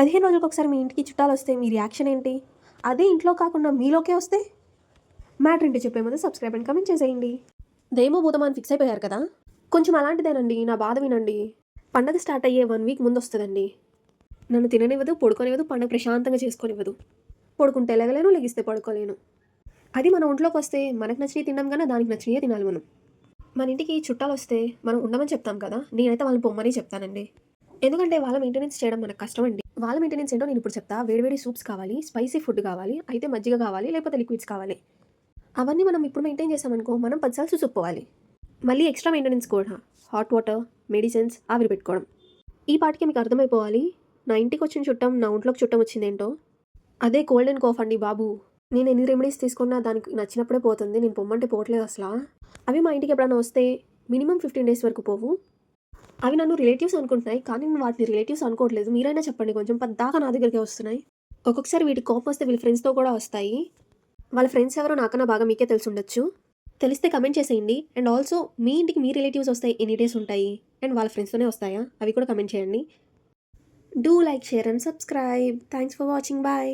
15 రోజులకు ఒకసారి మీ ఇంటికి చుట్టాలు వస్తే మీ రియాక్షన్ ఏంటి? అదే ఇంట్లో కాకుండా మీలోకే వస్తే? మ్యాటర్ ఏంటో చెప్పే ముందు సబ్స్క్రైబ్ అండ్ కమెంట్ చేసేయండి. దేమో భూతమా అని ఫిక్స్ అయిపోయారు కదా? కొంచెం అలాంటిదేనండి, నా బాధ వినండి. పండగ స్టార్ట్ అయ్యే 1 వీక్ ముందు వస్తుందండి. నన్ను తిననివ్వదు, పడుకోనివ్వదు, పండగ ప్రశాంతంగా చేసుకోనివ్వదు. పడుకుంటే లెగలేను, లెగిస్తే పడుకోలేను. అది మన ఒంట్లోకి వస్తే మనకు నచ్చినవి తినడం కన్నా దానికి నచ్చినవే తినాలి మనం. మన ఇంటికి చుట్టాలు వస్తే మనం ఉండమని చెప్తాం కదా, నేనైతే వాళ్ళని పొమ్మని చెప్తానండి. ఎందుకంటే వాళ్ళ మెయింటెనెన్స్ చేయడం మనకు కష్టం అండి. వాళ్ళ మెయింటెనెన్స్ ఏంటో నేను ఇప్పుడు చెప్తా. వేడివేడి సూప్స్ కావాలి, స్పైసీ ఫుడ్ కావాలి, అయితే మజ్జిగ కావాలి, లేకపోతే లిక్విడ్స్ కావాలి. అవన్నీ మనం ఇప్పుడు మెయింటైన్ చేసామనుకో మనం 10 సార్లు చూసుకుపోవాలి. మళ్ళీ ఎక్స్ట్రా మెయింటెనెన్స్ కూడా హాట్ వాటర్, మెడిసిన్స్, ఆవిరి పెట్టుకోవడం. ఈ పాటికి మీకు అర్థమైపోవాలి నా ఇంటికి వచ్చిన చుట్టం నా ఒంట్లోకి చుట్టం వచ్చిందేంటో. అదే కోల్డ్ అండ్ కాఫ్ అండి బాబు. నేను ఎన్ని రెమెడీస్ తీసుకున్నా దానికి నచ్చినప్పుడే పోతుంది, నేను పొమ్మంటే పోవట్లేదు అసలు. అవి మా ఇంటికి ఎప్పుడైనా వస్తే మినిమం 15 డేస్ వరకు పోవు. అవి నన్ను రిలేటివ్స్ అనుకుంటున్నాయి, కానీ నేను వాటిని రిలేటివ్స్ అనుకోవట్లేదు. మీరైనా చెప్పండి, కొంచెం పద్దాకా నా దగ్గరికి వస్తున్నాయి. ఒక్కొక్కసారి వీటికి కోపం వస్తే వీళ్ళ ఫ్రెండ్స్తో కూడా వస్తాయి. వాళ్ళ ఫ్రెండ్స్ ఎవరో నాకన్నా బాగా మీకే తెలిసి ఉండొచ్చు. తెలిస్తే కమెంట్ చేసేయండి. అండ్ ఆల్సో మీ ఇంటికి మీ రిలేటివ్స్ వస్తాయి ఎన్ని డేస్ ఉంటాయి, అండ్ వాళ్ళ ఫ్రెండ్స్తోనే వస్తాయా అవి కూడా కమెంట్ చేయండి. Do like, share and subscribe. Thanks for watching. Bye.